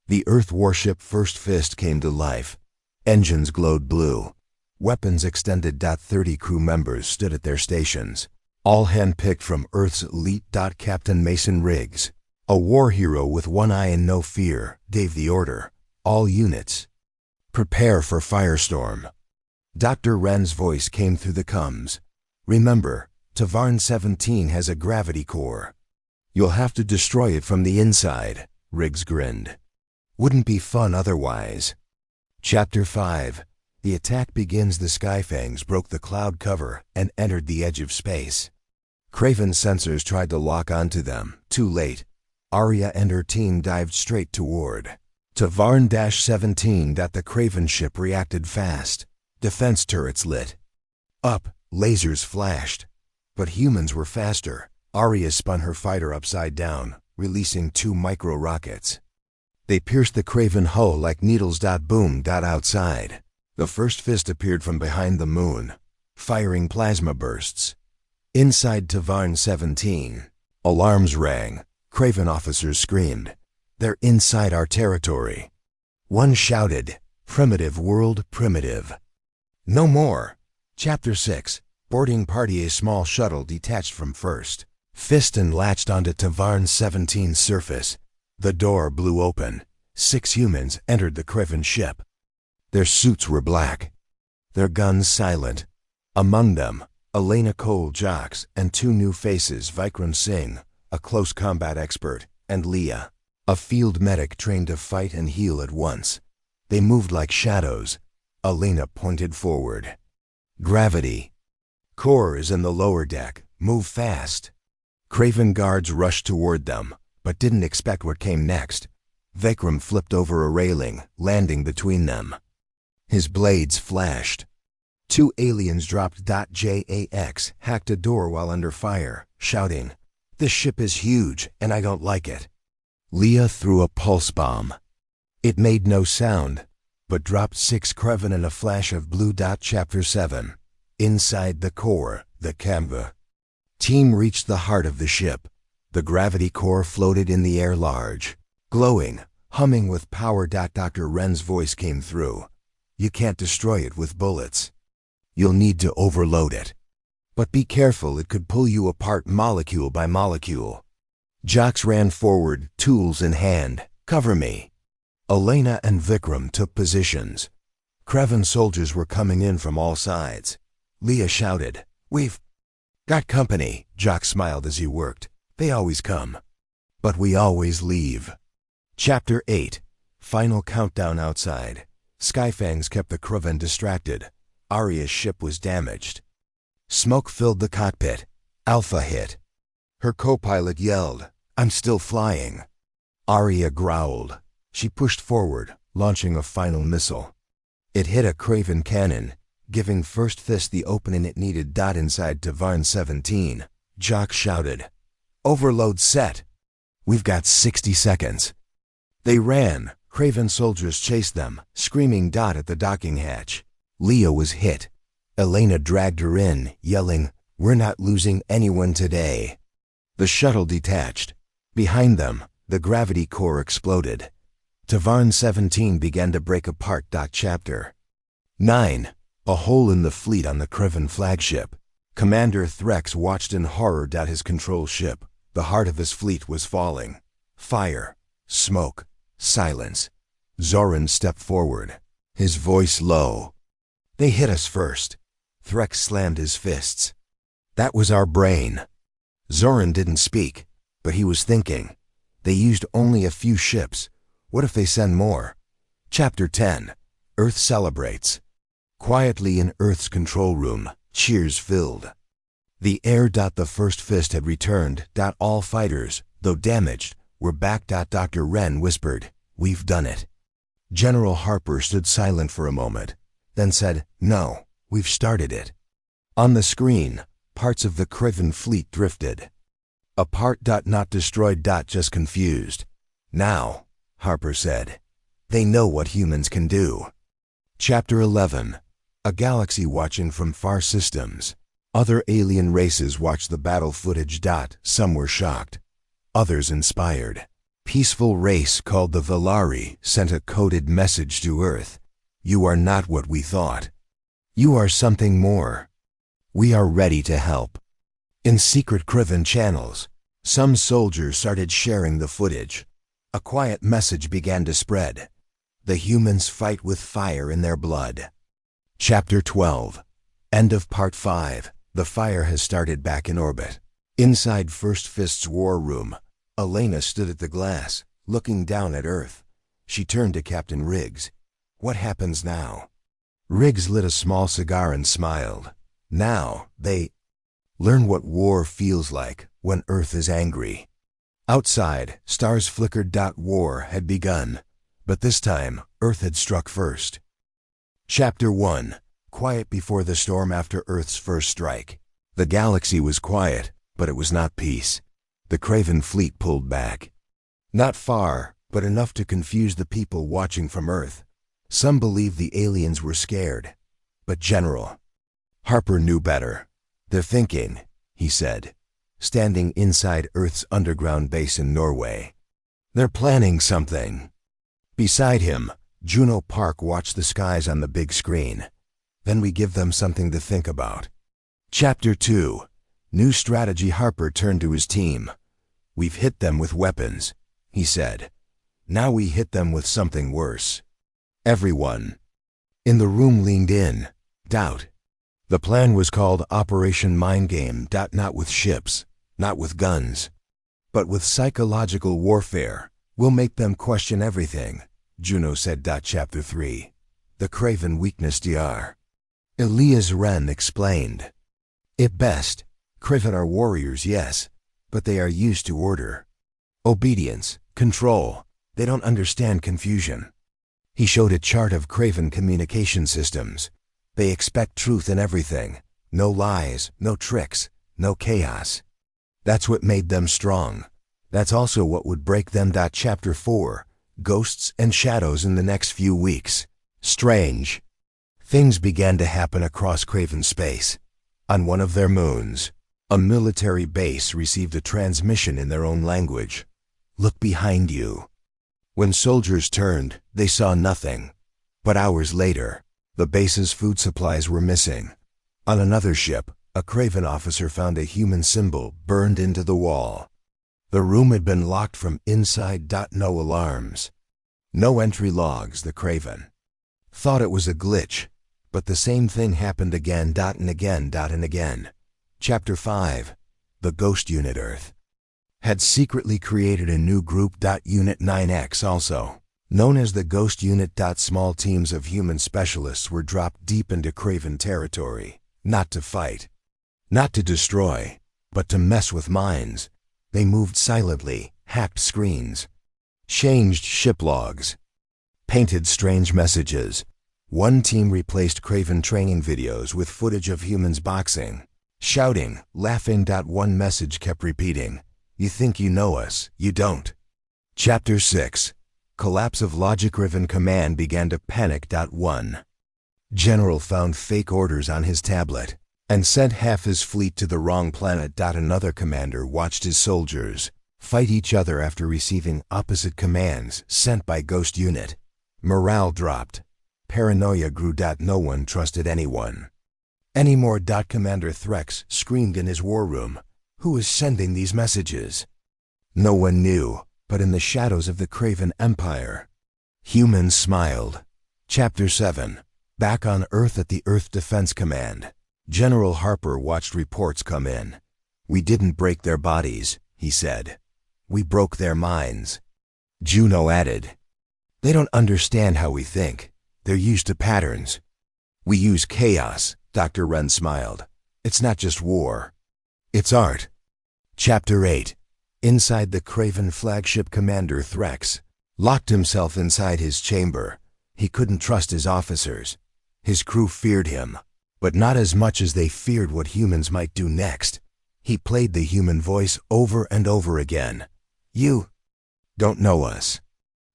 The Earth warship First Fist came to life. Engines glowed blue. Weapons extended. 30 crew members stood at their stations, all handpicked from Earth's elite. Captain Mason Riggs, a war hero with one eye and no fear, gave the order: "All units, prepare for firestorm." Dr. Wren's voice came through the comms. "Remember, Tavarn 17 has a gravity core. You'll have to destroy it from the inside." Riggs grinned. "Wouldn't be fun otherwise." Chapter 5. The attack begins. The Skyfangs broke the cloud cover and entered the edge of space. Kraven sensors tried to lock onto them. Too late. Aria and her team dived straight toward Tavarn-17. The Kraven ship reacted fast. Defense turrets lit up, lasers flashed. But humans were faster. Aria spun her fighter upside down, releasing 2 micro-rockets. They pierced the Kraven hull like needles. Boom. Outside, the First Fist appeared from behind the moon, firing plasma bursts. Inside Tavarn 17, alarms rang. Kraven officers screamed, "They're inside our territory." One shouted, "Primitive world, primitive. No more." Chapter 6. Boarding party. A small shuttle detached from First Fist and latched onto Tavarn 17's surface. The door blew open. 6 humans entered the Kraven ship. Their suits were black, their guns silent. Among them, Elena Cole Jocks and 2 new faces: Vikram Singh, a close combat expert, and Leah, a field medic trained to fight and heal at once. They moved like shadows. Elena pointed forward. "Gravity core is in the lower deck. Move fast." Kraven guards rushed toward them, but didn't expect what came next. Vikram flipped over a railing, landing between them. His blades flashed. 2 aliens dropped. Jax hacked a door while under fire, shouting, "This ship is huge, and I don't like it." Leah threw a pulse bomb. It made no sound, but dropped 6 Kraven in a flash of blue. Chapter 7. Inside the core, the Canva team reached the heart of the ship. The gravity core floated in the air, large, glowing, humming with power. Dr. Wren's voice came through. "You can't destroy it with bullets. You'll need to overload it. But be careful, it could pull you apart molecule by molecule. Jocks ran forward, tools in hand. Cover me. Elena and Vikram took positions. Krevan soldiers were coming in from all sides. Leah shouted, "We've got company." Jock smiled as he worked. "They always come. But we always leave." Chapter 8. Final countdown outside. Skyfangs kept the Krevan distracted. Arya's ship was damaged. Smoke filled the cockpit. Alpha hit. Her co-pilot yelled, "I'm still flying." Arya growled. She pushed forward, launching a final missile. It hit a Kraven cannon, giving First Fist the opening it needed. Inside Tavarn 17, Jock shouted, "Overload set. We've got 60 seconds." They ran. Kraven soldiers chased them, screaming at the docking hatch. Leah was hit. Elena dragged her in, yelling, "We're not losing anyone today." The shuttle detached. Behind them, the gravity core exploded. Tavarn 17 began to break apart. Chapter 9. A hole in the fleet on the Krevan flagship. Commander Threx watched in horror. His control ship, the heart of his fleet, was falling. Fire, smoke, silence. Zoran stepped forward, his voice low. "They hit us first." Threx slammed his fists. "That was our brain." Zoran didn't speak, but he was thinking. They used only a few ships. What if they send more? Chapter 10. Earth celebrates. Quietly in Earth's control room, cheers filled the air. The First Fist had returned. All fighters, though damaged, were back. Dr. Wren whispered, "We've done it." General Harper stood silent for a moment, then said, "No, we've started it." On the screen, parts of the Kraven fleet drifted. Apart. Not destroyed. Just confused. "Now," Harper said, "they know what humans can do." Chapter 11. A galaxy watching from far systems. Other alien races watched the battle footage. Some were shocked, others inspired. Peaceful race called the Velari sent a coded message to Earth. "You are not what we thought. You are something more. We are ready to help." In secret Kraven channels, some soldiers started sharing the footage. A quiet message began to spread. The humans fight with fire in their blood. Chapter 12. End of Part 5. The fire has started back in orbit. Inside First Fist's war room, Elena stood at the glass, looking down at Earth. She turned to Captain Riggs. "What happens now?" Riggs lit a small cigar and smiled. "Now, they learn what war feels like when Earth is angry." Outside, stars flickered. War had begun, but this time, Earth had struck first. Chapter 1. Quiet before the storm. After Earth's first strike, the galaxy was quiet, but it was not peace. The Kraven fleet pulled back. Not far, but enough to confuse the people watching from Earth. Some believed the aliens were scared, but General Harper knew better. "They're thinking," he said, standing inside Earth's underground base in Norway. "They're planning something." Beside him, Juno Park watched the skies on the big screen. "Then we give them something to think about." Chapter 2. New strategy. Harper turned to his team. "We've hit them with weapons," he said. "Now we hit them with something worse." Everyone in the room leaned in. Doubt. The plan was called Operation Mind Game. Not with ships, not with guns, but with psychological warfare. "We'll make them question everything," Juno said. Chapter 3. The Kraven Weakness. Dr. Elias Wren explained. "At best, Kraven are warriors, yes, but they are used to order, obedience, control. They don't understand confusion." He showed a chart of Kraven communication systems. They expect truth in everything. No lies, no tricks, no chaos. That's what made them strong. That's also what would break them. Chapter 4. Ghosts and shadows. In the next few weeks, strange things began to happen across Kraven space. On one of their moons, a military base received a transmission in their own language. "Look behind you." When soldiers turned, they saw nothing. But hours later, the base's food supplies were missing. On another ship, a Craven officer found a human symbol burned into the wall. The room had been locked from inside. No alarms. No entry logs. The Craven thought it was a glitch, but the same thing happened again and again and again. Chapter 5. The Ghost Unit Earth had secretly created a new group. Unit 9X, also known as the Ghost Unit. Small teams of human specialists were dropped deep into Craven territory, not to fight, not to destroy, but to mess with minds. They moved silently, hacked screens, changed ship logs, painted strange messages. One team replaced Craven training videos with footage of humans boxing, shouting, laughing. One message kept repeating, "You think you know us, you don't." Chapter 6. Collapse of logic. Craven command began to panic. 1. General found fake orders on his tablet and sent half his fleet to the wrong planet. Another commander watched his soldiers fight each other after receiving opposite commands sent by Ghost Unit. Morale dropped. Paranoia grew. No one trusted anyone anymore. Commander Threx screamed in his war room, "Who is sending these messages?" No one knew, but in the shadows of the Craven Empire, humans smiled. Chapter 7. Back on Earth at the Earth Defense Command, General Harper watched reports come in. "We didn't break their bodies," he said. "We broke their minds." Juno added, "They don't understand how we think. They're used to patterns." "We use chaos," Dr. Wren smiled. "It's not just war. It's art." Chapter 8. Inside the Craven flagship, Commander Threx locked himself inside his chamber. He couldn't trust his officers. His crew feared him, but not as much as they feared what humans might do next. He played the human voice over and over again. "You don't know us."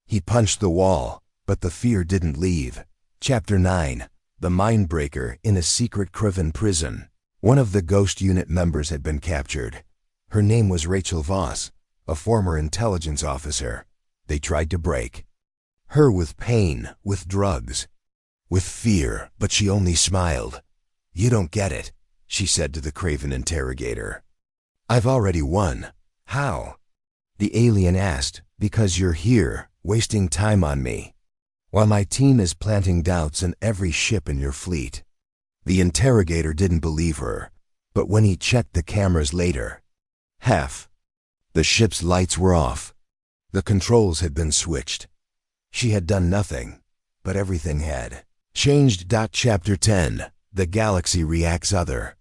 He punched the wall, but the fear didn't leave. Chapter 9. The Mindbreaker. In a secret Craven prison, one of the Ghost Unit members had been captured. Her name was Rachel Voss, a former intelligence officer. They tried to break her with pain, with drugs, with fear, but she only smiled. "You don't get it," she said to the Craven interrogator. "I've already won." "How?" the alien asked. "Because you're here, wasting time on me, while my team is planting doubts in every ship in your fleet." The interrogator didn't believe her, but when he checked the cameras later, half the ship's lights were off. The controls had been switched. She had done nothing, but everything had changed. Chapter 10. The Galaxy Reacts. Other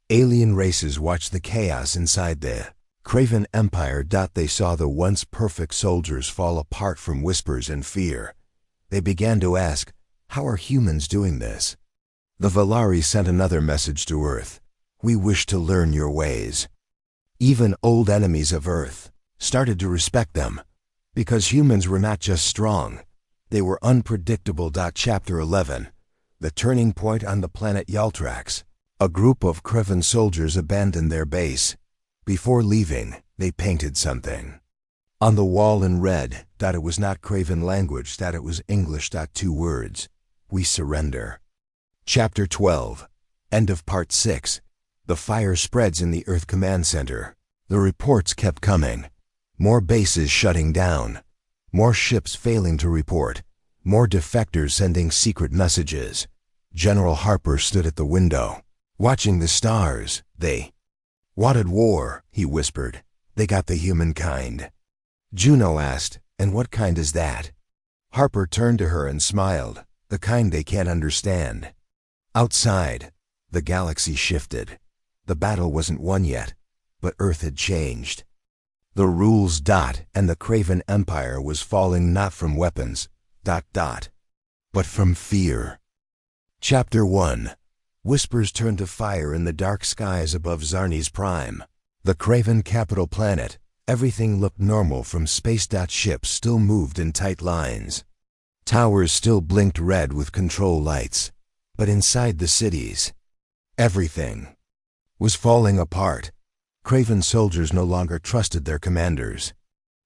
alien races watched the chaos inside the Craven Empire. They saw the once perfect soldiers fall apart from whispers and fear. They began to ask, "How are humans doing this?" The Valari sent another message to Earth. "We wish to learn your ways." Even old enemies of Earth started to respect them, because humans were not just strong, they were unpredictable. Chapter 11. The Turning Point. On the planet Yaltrax, a group of Craven soldiers abandoned their base. Before leaving, they painted something on the wall in red. It was not Craven language. It was English. 2 words: "We surrender." Chapter 12. End of Part 6. The fire spreads in the Earth Command Center. The reports kept coming. More bases shutting down. More ships failing to report. More defectors sending secret messages. General Harper stood at the window, watching the stars. "They wanted war," he whispered. "They got the humankind." Juno asked, "And what kind is that?" Harper turned to her and smiled. "The kind they can't understand." Outside, the galaxy shifted. The battle wasn't won yet, but Earth had changed. The rules. And the Craven Empire was falling not from weapons, but from fear. Chapter 1. Whispers turned to fire in the dark skies above Zarni's Prime, the Craven capital planet. Everything looked normal from space. Ships still moved in tight lines. Towers still blinked red with control lights. But inside the cities, everything was falling apart. Craven soldiers no longer trusted their commanders.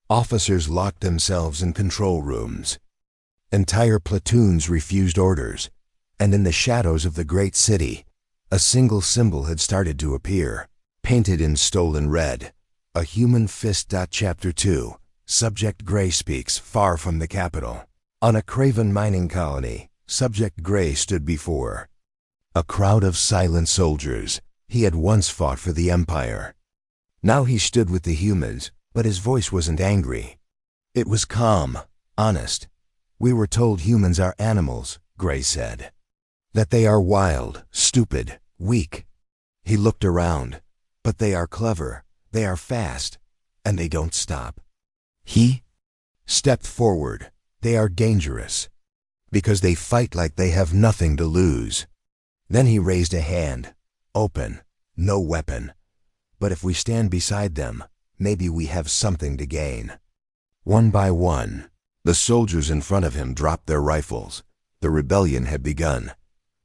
Officers locked themselves in control rooms. Entire platoons refused orders. And in the shadows of the great city, A single symbol had started to appear, painted in stolen red. A human fist. Chapter 2. Subject Gray speaks far from the capital. On a Craven mining colony, Subject Gray stood before a crowd of silent soldiers. He had once fought for the Empire. Now he stood with the humans, but his voice wasn't angry. It was calm, honest. "We were told humans are animals," Gray said. "That they are wild, stupid, weak." He looked around. "But they are clever, they are fast, and they don't stop." He stepped forward. "They are dangerous, because they fight like they have nothing to lose." Then he raised a hand. "Open, no weapon. But if we stand beside them, maybe we have something to gain." One by one, the soldiers in front of him dropped their rifles. The rebellion had begun.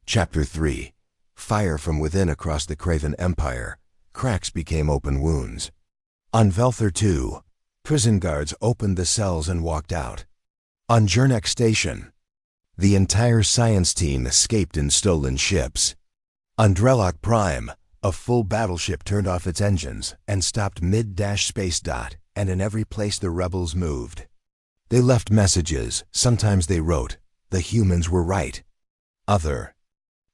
Chapter 3. Fire from within across the Craven Empire. Cracks became open wounds. On Velthor 2, prison guards opened the cells and walked out. On Jernek Station, the entire science team escaped in stolen ships. On Drelok Prime, a full battleship turned off its engines and stopped mid-space. And in every place the rebels moved. They left messages. Sometimes they wrote, "The humans were right." Other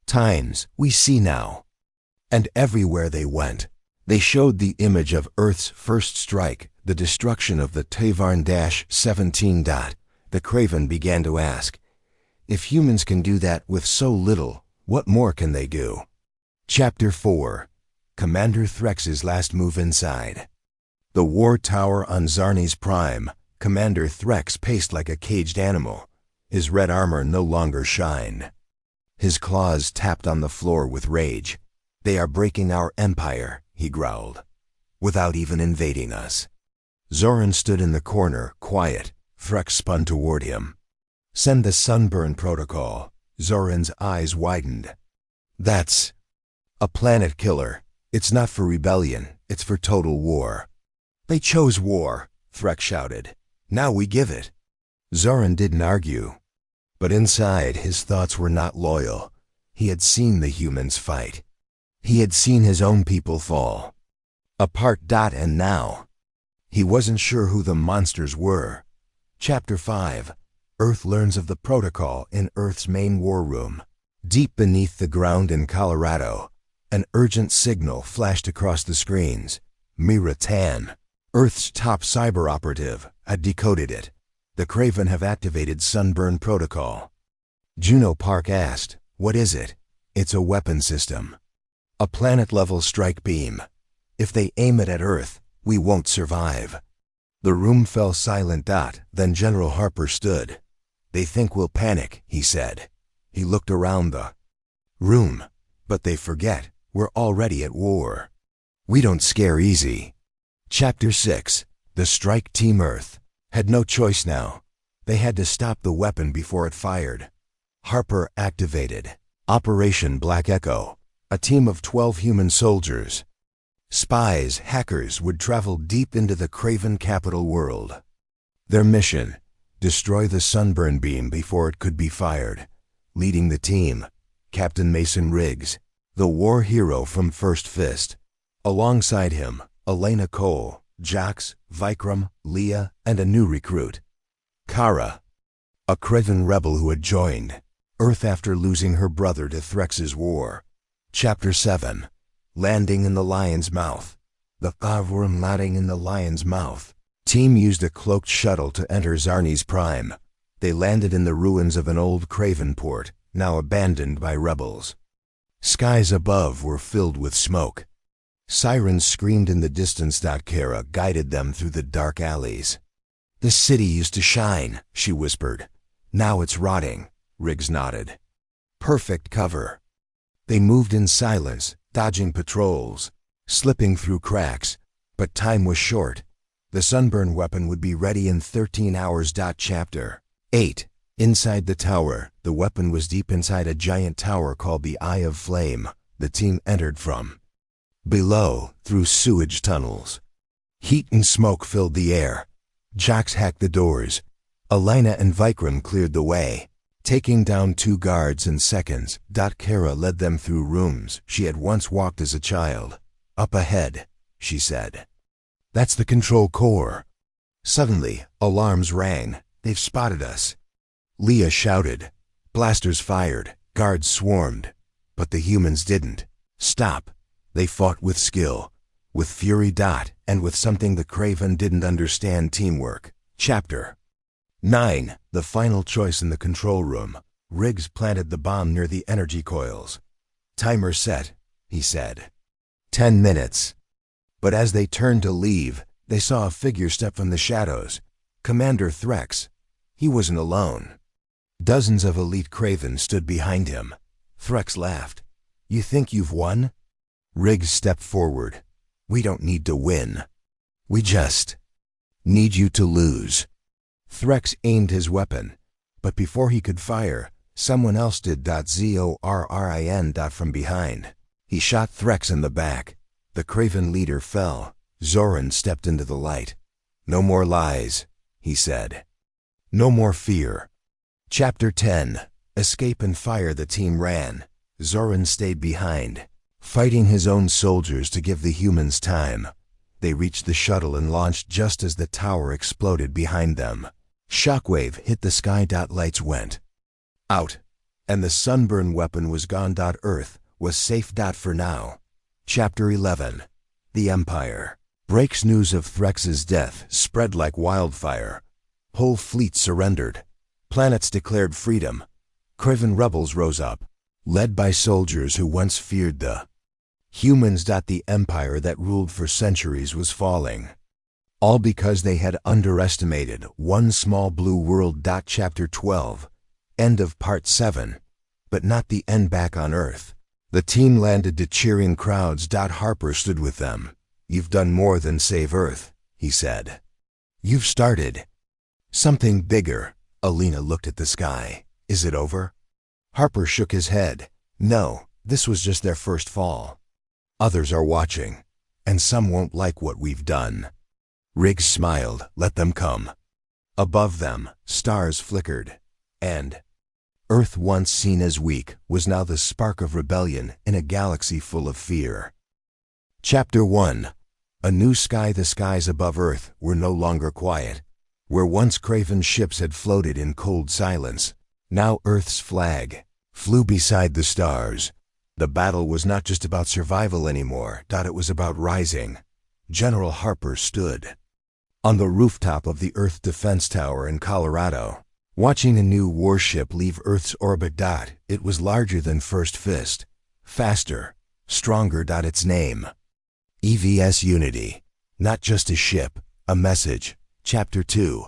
times, "We see now." And everywhere they went, they showed the image of Earth's first strike, the destruction of the Tavarn-17. The Craven began to ask, if humans can do that with so little, what more can they do? Chapter 4. Commander Threx's last move inside. The war tower on Zarni's Prime. Commander Threx paced like a caged animal. His red armor no longer shined. His claws tapped on the floor with rage. "They are breaking our empire," he growled, "without even invading us." Zoran stood in the corner, quiet. Threx spun toward him. "Send the Sunburn Protocol." Zoran's eyes widened. "That's a planet killer. It's not for rebellion, it's for total war." "They chose war," Threx shouted. "Now we give it." Zoran didn't argue. But inside, his thoughts were not loyal. He had seen the humans fight. He had seen his own people fall apart. And now, he wasn't sure who the monsters were. Chapter 5. Earth learns of the protocol in Earth's main war room. Deep beneath the ground in Colorado, an urgent signal flashed across the screens. Mira Tan, Earth's top cyber operative, had decoded it. "The Craven have activated Sunburn Protocol." Juno Park asked, "What is it?" "It's a weapon system. A planet-level strike beam. If they aim it at Earth, we won't survive." The room fell silent. Then General Harper stood. "They think we'll panic," he said. He looked around the room. "But they forget, we're already at war. We don't scare easy." Chapter 6. The Strike Team Earth had no choice now. They had to stop the weapon before it fired. Harper activated Operation Black Echo, a team of 12 human soldiers. Spies, hackers would travel deep into the Craven capital world. Their mission, destroy the Sunburn beam before it could be fired. Leading the team, Captain Mason Riggs, the war hero from First Fist. Alongside him, Elena Cole, Jax, Vikram, Leah, and a new recruit, Kara, a Craven rebel who had joined Earth after losing her brother to Threx's war. Chapter 7. Landing in the Lion's Mouth. The Kavrum landing in the Lion's Mouth. Team used a cloaked shuttle to enter Zarni's Prime. They landed in the ruins of an old Craven port, now abandoned by rebels. Skies above were filled with smoke. Sirens screamed in the distance. Kara guided them through the dark alleys. "The city used to shine," she whispered. "Now it's rotting." Riggs nodded. "Perfect cover." They moved in silence, dodging patrols, slipping through cracks, but time was short. The Sunburn weapon would be ready in 13 hours. Chapter 8. Inside the tower, the weapon was deep inside a giant tower called the Eye of Flame. The team entered from below, through sewage tunnels. Heat and smoke filled the air. Jax hacked the doors. Elena and Vikram cleared the way. Taking down 2 guards in seconds, Kara led them through rooms she had once walked as a child. Up ahead, she said. That's the control core. Suddenly, alarms rang. They've spotted us. Leah shouted. Blasters fired, guards swarmed. But the humans didn't stop. They fought with skill, with fury. And with something the Craven didn't understand: teamwork. Chapter 9. The final choice in the control room. Riggs planted the bomb near the energy coils. Timer set, he said. 10 minutes. But as they turned to leave, they saw a figure step from the shadows. Commander Threx. He wasn't alone. Dozens of elite Cravens stood behind him. Threx laughed. You think you've won? Riggs stepped forward. We don't need to win. We just need you to lose. Threx aimed his weapon, but before he could fire, someone else did. Zorrin. From behind. He shot Threx in the back. The Craven leader fell. Zorrin stepped into the light. No more lies, he said. No more fear. Chapter 10. Escape and fire. The team ran. Zorrin stayed behind, fighting his own soldiers to give the humans time. They reached the shuttle and launched just as the tower exploded behind them. Shockwave hit the sky. Lights went out, and the sunburn weapon was gone. Earth was safe. For now. Chapter 11. The Empire. Breaks. News of Threx's death spread like wildfire. Whole fleets surrendered. Planets declared freedom. Craven rebels rose up, led by soldiers who once feared the humans. The empire that ruled for centuries was falling. All because they had underestimated one small blue world. Chapter 12. End of Part 7. But not the end. Back on Earth, the team landed to cheering crowds. Harper stood with them. You've done more than save Earth, he said. You've started something bigger. Alina looked at the sky. Is it over? Harper shook his head. No, this was just their first fall. Others are watching, and some won't like what we've done. Riggs smiled. Let them come. Above them, stars flickered, and Earth, once seen as weak, was now the spark of rebellion in a galaxy full of fear. Chapter 1. A new sky. The skies above Earth were no longer quiet. Where once Craven ships had floated in cold silence, now Earth's flag flew beside the stars. The battle was not just about survival anymore. It was about rising. General Harper stood on the rooftop of the Earth Defense Tower in Colorado, watching a new warship leave Earth's orbit. It was larger than First Fist, faster, stronger. Its name, EVS Unity. Not just a ship, a message. Chapter 2.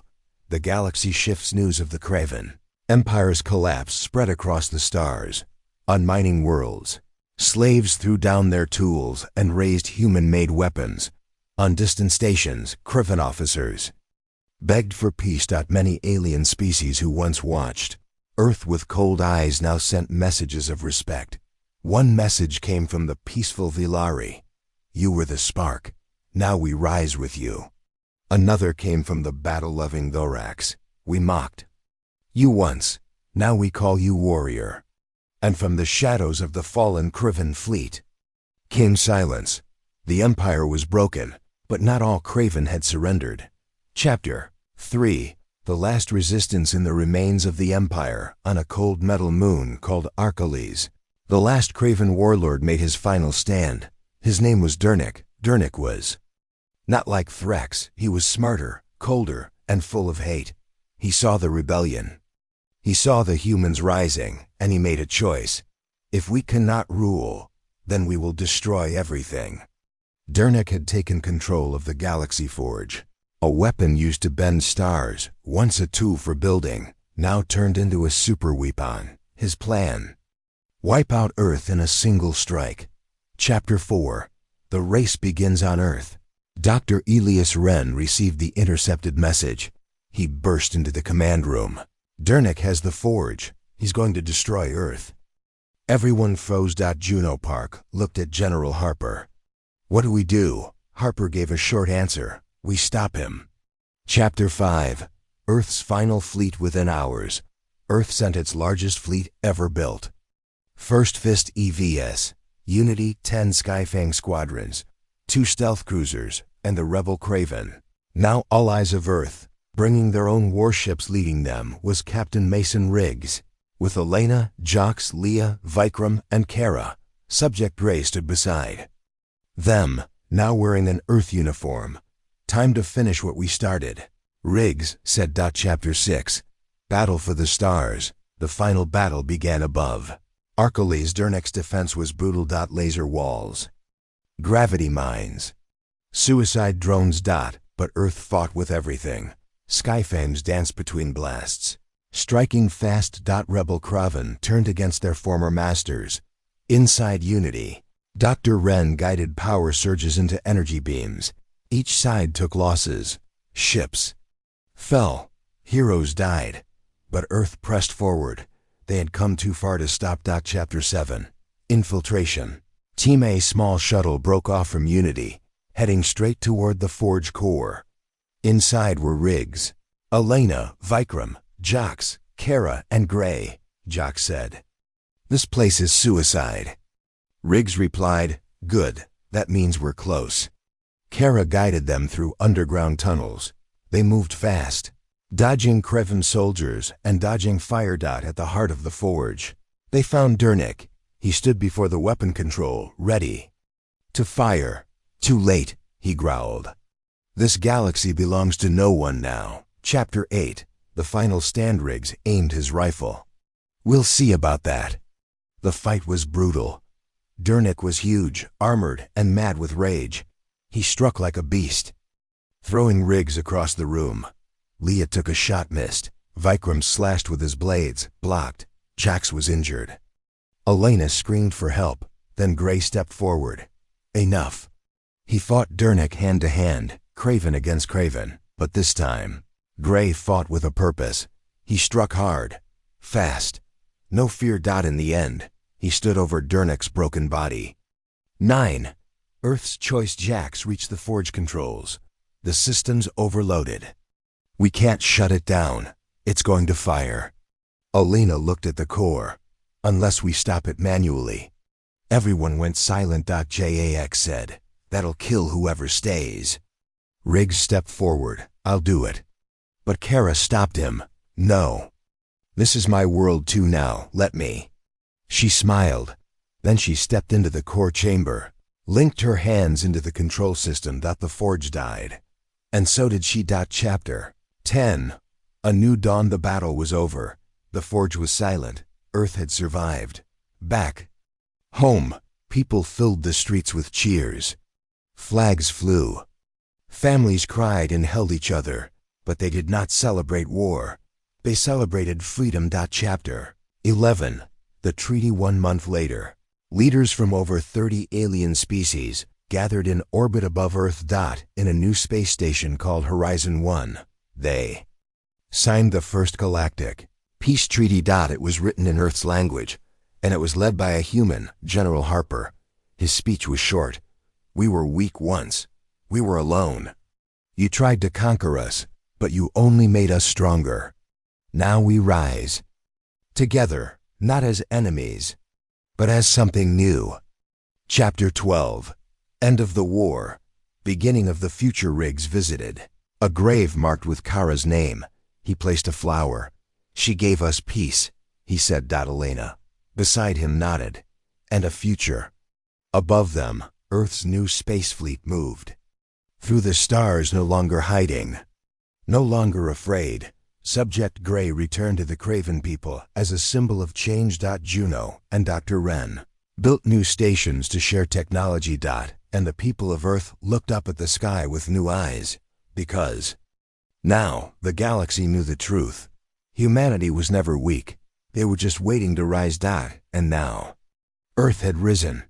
The galaxy shifts. News of the Craven Empire's collapse spread across the stars. On mining worlds, slaves threw down their tools and raised human-made weapons. On distant stations, Craven officers begged for peace. Many alien species who once watched Earth with cold eyes now sent messages of respect. One message came from the peaceful Vilari. You were the spark. Now we rise with you. Another came from the battle-loving Thorax. We mocked you once. Now we call you warrior. And from the shadows of the fallen Craven fleet came silence. The Empire was broken, but not all Craven had surrendered. Chapter 3. The last resistance. In the remains of the Empire, on a cold metal moon called Archelaus, the last Craven warlord made his final stand. His name was Dernick. Dernick was not like Threx. He was smarter, colder, and full of hate. He saw the rebellion. He saw the humans rising, and he made a choice. If we cannot rule, then we will destroy everything. Dernick had taken control of the Galaxy Forge, a weapon used to bend stars, once a tool for building, now turned into a super weapon. His plan: wipe out Earth in a single strike. Chapter 4. The race begins on Earth. Dr. Elias Wren received the intercepted message. He burst into the command room. Dernick has the forge. He's going to destroy Earth. Everyone froze. Juno Park looked at General Harper. What do we do? Harper gave a short answer. We stop him. Chapter 5. Earth's final fleet. Within hours, Earth sent its largest fleet ever built. First Fist EVS, Unity 10 Skyfang squadrons, 2 stealth cruisers, and the rebel Craven. Now all eyes of Earth, bringing their own warships. Leading them was Captain Mason Riggs. With Elena, Jox, Leah, Vikram, and Kara, Subject Gray stood beside them, now wearing an Earth uniform. Time to finish what we started, Riggs said. Chapter 6, Battle for the Stars. The final battle began above. Archelaus Dernek's defense was brutal. Laser walls, gravity mines, suicide drones. But Earth fought with everything. Skyfangs danced between blasts, striking fast. Rebel Kraven turned against their former masters. Inside Unity, Dr. Wren guided power surges into energy beams. Each side took losses. Ships fell, heroes died, but Earth pressed forward. They had come too far to stop. Chapter 7, Infiltration. Team A small shuttle broke off from Unity, heading straight toward the Forge core. Inside were Riggs, Elena, Vikram, Jox, Kara, and Gray. Jox said, "This place is suicide." Riggs replied, "Good, that means we're close." Kara guided them through underground tunnels. They moved fast, dodging Craven soldiers and dodging fire. At the heart of the Forge, they found Dernek. He stood before the weapon control, ready to fire. "Too late," he growled. "This galaxy belongs to no one now." Chapter 8, The Final Stand. Riggs aimed his rifle. "We'll see about that." The fight was brutal. Dernek was huge, armored, and mad with rage. He struck like a beast, throwing Riggs across the room. Leah took a shot, missed. Vikram slashed with his blades, blocked. Jax was injured. Elena screamed for help. Then Gray stepped forward. Enough. He fought Dernek hand to hand, Craven against Craven, but this time, Gray fought with a purpose. He struck hard, fast. No fear. In the end, he stood over Dernek's broken body. 9. Earth's Choice. Jax reached the Forge controls. The system's overloaded. "We can't shut it down. It's going to fire." Elena looked at the core. "Unless we stop it manually." Everyone went silent. Jax said, "That'll kill whoever stays." Riggs stepped forward. "I'll do it." But Kara stopped him. "No. This is my world too now, let me." She smiled. Then she stepped into the core chamber, linked her hands into the control system. The Forge died. And so did she. Chapter 10, A New Dawn. The battle was over. The Forge was silent. Earth had survived. Back home, people filled the streets with cheers. Flags flew. Families cried and held each other, but they did not celebrate war. They celebrated freedom. Chapter 11, The Treaty. 1 month later, leaders from over 30 alien species gathered in orbit above Earth. In a new space station called Horizon 1, they signed the first Galactic Peace Treaty. It was written in Earth's language, and it was led by a human, General Harper. His speech was short. "We were weak once. We were alone. You tried to conquer us, but you only made us stronger. Now we rise. Together, not as enemies, but as something new." Chapter 12, End of the War. Beginning of the future. Riggs visited a grave marked with Kara's name. He placed a flower. "She gave us peace," he said. Elena, beside him, nodded. "And a future." Above them, Earth's new space fleet moved through the stars, no longer hiding, no longer afraid. Subject Gray returned to the Craven people as a symbol of change. Juno and Dr. Wren built new stations to share technology. And the people of Earth looked up at the sky with new eyes, because now the galaxy knew the truth. Humanity was never weak. They were just waiting to rise. And now, Earth had risen.